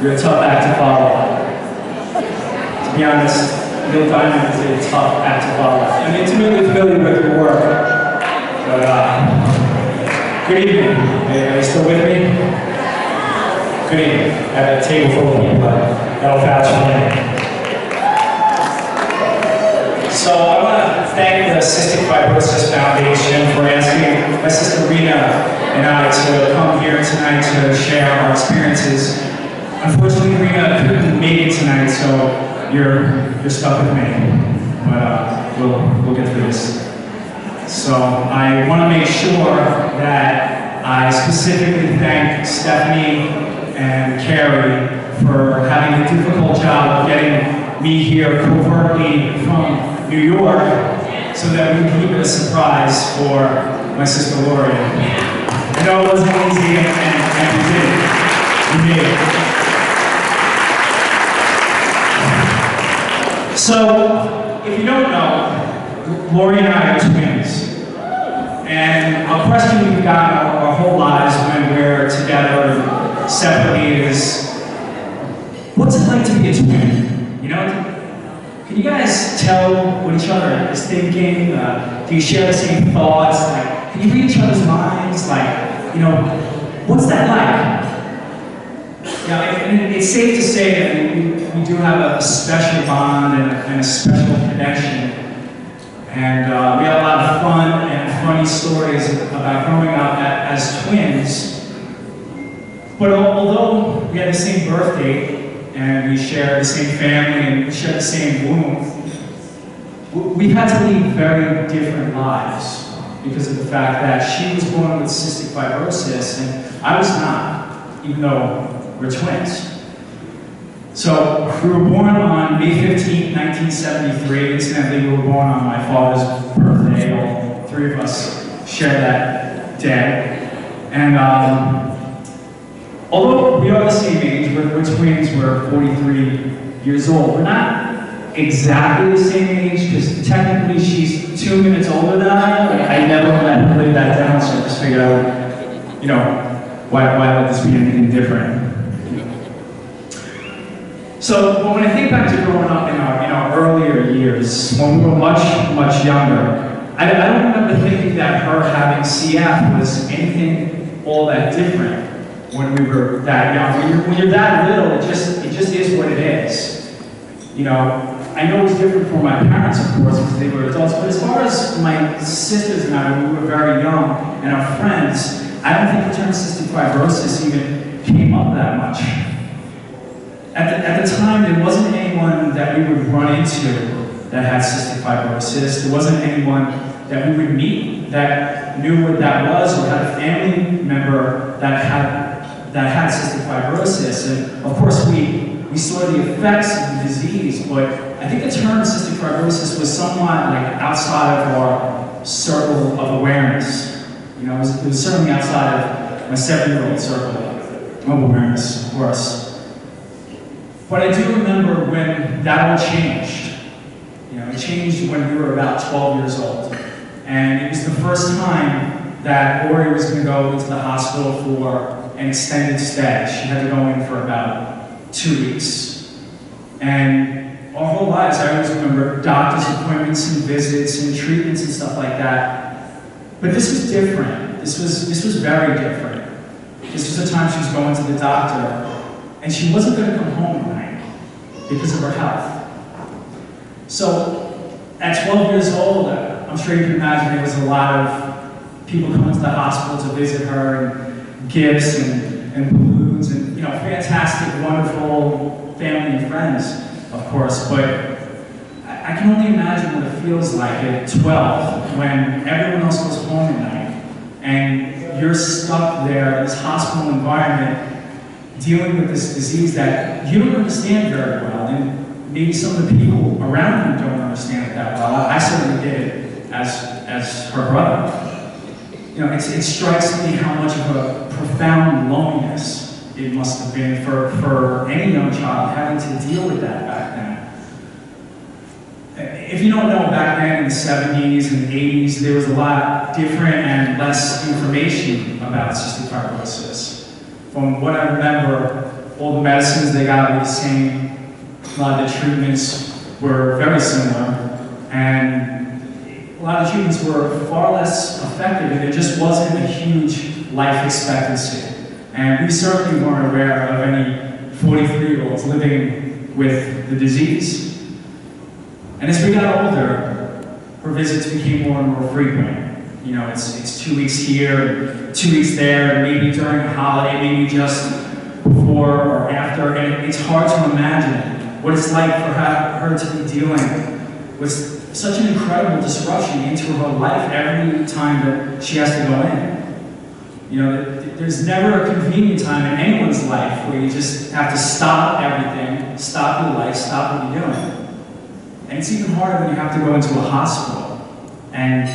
You're a tough act to follow. To be honest, Neil Diamond is a tough act to follow. I'm intimately familiar with your work, but good evening. Are you still with me? Good evening. I have a table full of people, but that'll vouch for me. So I want to thank the Cystic Fibrosis Foundation for asking my sister Rena and I to come here tonight to share our experiences. Unfortunately, Rena couldn't make it tonight, so you're stuck with me. But we'll get through this. So I want to make sure that I specifically thank Stephanie and Carrie for having a difficult job of getting me here covertly from New York so that we can keep it a surprise for my sister Lori. I know it wasn't easy, and we did it. We made it. So, if you don't know, Lori and I are twins. And a question we've gotten our whole lives when we're together separately is, what's it like to be a twin? You know? Can you guys tell what each other is thinking? Do you share the same thoughts? Like, can you read each other's minds? Like, you know, what's that like? You know, and it's safe to say that we do have a special bond and a special connection. And we have a lot of fun and funny stories about growing up as twins. But although we had the same birth date, and we share the same family, and we share the same womb, we had to lead very different lives because of the fact that she was born with cystic fibrosis and I was not, even though we're twins. So we were born on May 15, 1973. Incidentally, we were born on my father's birthday. All three of us share that day. And although we are the same age, we're twins, we're 43 years old. We're not exactly the same age, because technically she's 2 minutes older than I am. I never let her live that down, so I just figured out, you know, why let this be anything different? So when I think back to growing up in our earlier years, when we were much younger, I don't remember thinking that her having CF was anything all that different. When we were that young. When you're that little, it just is what it is. You know, I know it was different for my parents, of course, because they were adults, but as far as my sisters and I, when we were very young, and our friends, I don't think the term cystic fibrosis even came up that much. At the time, there wasn't anyone that we would run into that had cystic fibrosis. There wasn't anyone that we would meet that knew what that was, or had a family member that had cystic fibrosis. And of course, we saw the effects of the disease, but I think the term cystic fibrosis was somewhat like outside of our circle of awareness. You know, it was certainly outside of my 7-year-old circle of awareness, of course. But I do remember when that all changed. You know, it changed when we were about 12 years old. And it was the first time that Lori was going to go into the hospital for an extended stay. She had to go in for about 2 weeks. And our whole lives, I always remember doctor's appointments and visits and treatments and stuff like that. But this was different. This was very different. This was the time she was going to the doctor, and she wasn't going to come home at night because of her health. So at 12 years old, I'm sure you can imagine there was a lot of people coming to the hospital to visit her, and gifts and balloons and, you know, fantastic, wonderful family and friends, of course. But I can only imagine what it feels like at 12 when everyone else goes home at night and you're stuck there in this hospital environment dealing with this disease that you don't understand very well, and maybe some of the people around you don't understand it that well. I certainly did it as her brother. You know, it strikes me how much of a profound loneliness it must have been for any young child having to deal with that back then. If you don't know, back then in the 70s and 80s, there was a lot different and less information about cystic fibrosis. From what I remember, All the medicines they got were the same. A lot of the treatments were very similar. And a lot of the treatments were far less effective, and there just wasn't a huge life expectancy. And we certainly weren't aware of any 43-year-olds living with the disease. And as we got older, her visits became more and more frequent. You know, it's 2 weeks here, 2 weeks there, and maybe during a holiday, maybe just before or after. And it's hard to imagine what it's like for her to be dealing with such an incredible disruption into her life every time that she has to go in. You know, there's never a convenient time in anyone's life where you just have to stop everything, stop your life, stop what you're doing. And it's even harder when you have to go into a hospital and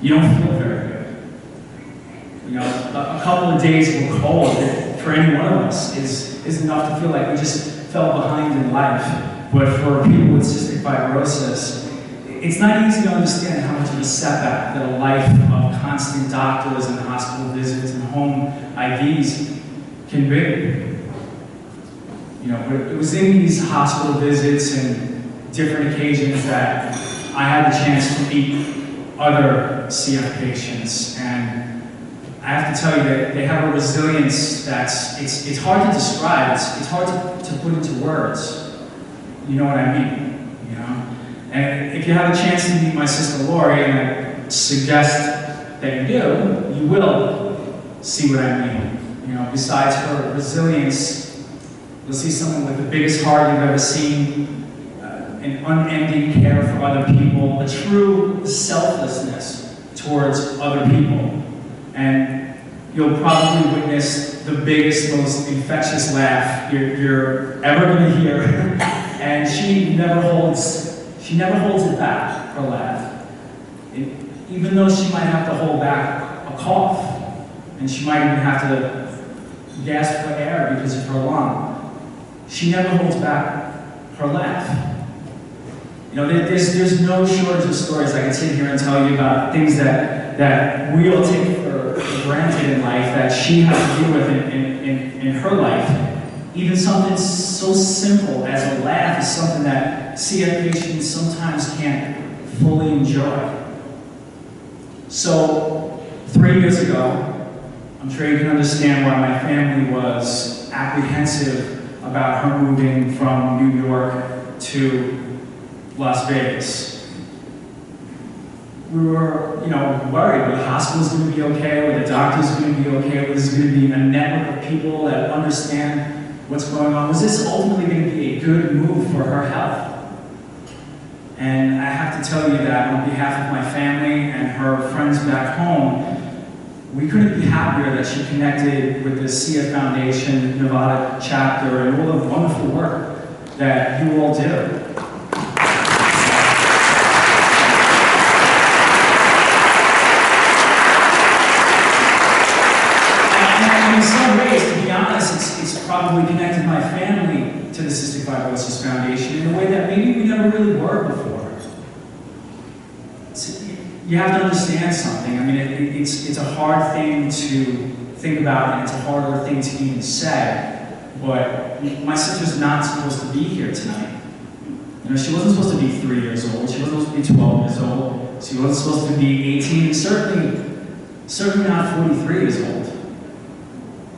you don't feel very good. You know, a couple of days of a cold for any one of us is enough to feel like we just fell behind in life. But for people with cystic fibrosis, it's not easy to understand how much of a setback that a life of constant doctors and hospital visits and home IVs can be. You know, but it was in these hospital visits and different occasions that I had the chance to meet other CF patients, and I have to tell you that they have a resilience that's, it's hard to describe, it's hard to put into words. You know what I mean, you know? And if you have a chance to meet my sister Lori, and I suggest that you do, you will see what I mean. You know, besides her resilience, you'll see someone with the biggest heart you've ever seen, an unending care for other people, a true selflessness towards other people. And you'll probably witness the biggest, most infectious laugh you're ever going to hear. And she never holds it back, her laugh. Even though she might have to hold back a cough, and she might even have to gasp for air because of her lung, she never holds back her laugh. You know, there's no shortage of stories I can sit here and tell you about things that we all take for granted in life that she has to deal with in her life. Even something so simple as a laugh is something that CF patients sometimes can't fully enjoy. So, 3 years ago, I'm sure you can understand why my family was apprehensive about her moving from New York to Las Vegas. We were, you know, worried. Were the hospitals going to be okay? Were the doctors going to be okay? Was there going to be a network of people that understand what's going on? Was this ultimately going to be a good move for her health? And I have to tell you that on behalf of my family and her friends back home, we couldn't be happier that she connected with the CF Foundation Nevada chapter and all the wonderful work that you all do. In some ways, to be honest, it's probably connected my family to the Cystic Fibrosis Foundation in a way that maybe we never really were before. You have to understand something. I mean, it's a hard thing to think about, and it's a harder thing to even say, but my sister's not supposed to be here tonight. You know, she wasn't supposed to be 3 years old, she wasn't supposed to be 12 years old, she wasn't supposed to be 18, and certainly not 43 years old.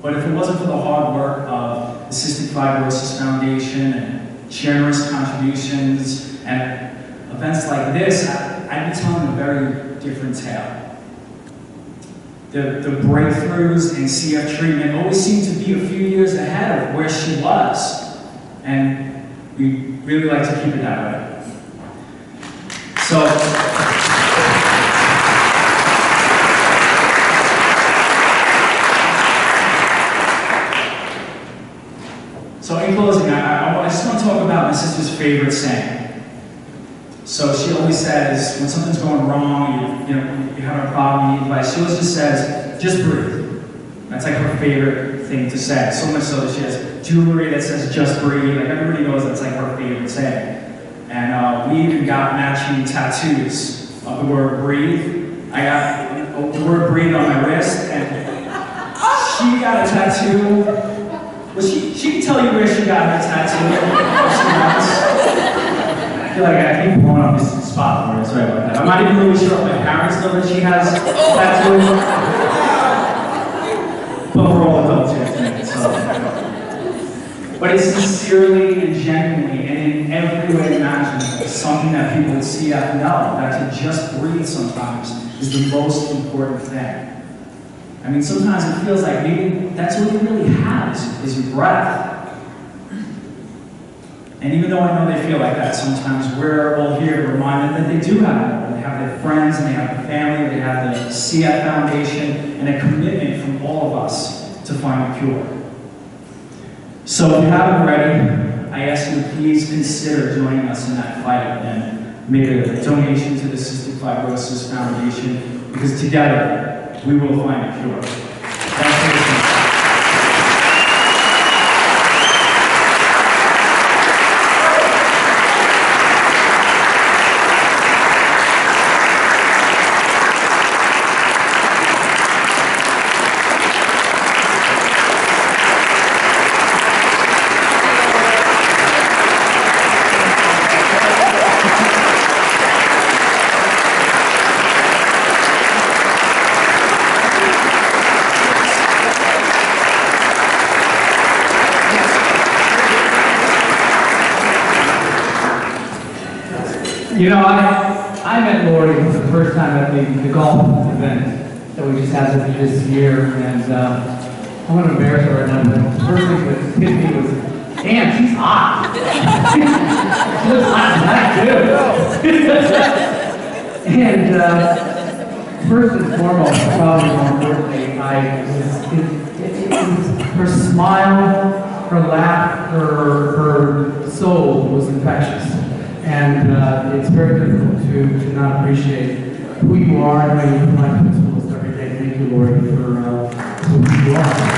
But if it wasn't for the hard work of the Cystic Fibrosis Foundation and generous contributions and events like this, I'd be telling a very different tale. The breakthroughs in CF treatment always seemed to be a few years ahead of where she was. And we really like to keep it that way. So in closing, I just want to talk about my sister's favorite saying. So she always says, when something's going wrong, you have a problem, you need advice, she always just says, just breathe. That's like her favorite thing to say. So much so that she has jewelry that says, just breathe. Like everybody knows that's like her favorite saying. And we even got matching tattoos of the word breathe. I got the word breathe on my wrist, and she got a tattoo. Well, she tell you where she got her tattoo? I feel like I keep blowing up this spot for her. Sorry about that. I'm not even really sure if my parents know that she has tattoos. But we're all adults here tonight, so. But it's sincerely and genuinely, and in every way imaginable, something that people at CF know, that to just breathe sometimes is the most important thing. I mean, sometimes it feels like maybe that's what you really have, is your breath. And even though I know they feel like that, sometimes we're all here to remind them that they do have it. They have their friends, and they have their family, they have the CF Foundation, and a commitment from all of us to find a cure. So if you haven't already, I ask you to please consider joining us in that fight and make a donation to the Cystic Fibrosis Foundation, because together we will find a cure. Thanks for listening. You know, I met Lori for the first time at the golf event that we just had this year, and I'm going to embarrass her right now, but the first thing that hit me was, damn, she's hot. She looks hot tonight, too. And first and foremost, probably more importantly, it was her smile, her laugh, her soul was infectious. And it's very difficult to not appreciate who you are and how you provide principles every day. Thank you, Lord, for who you are.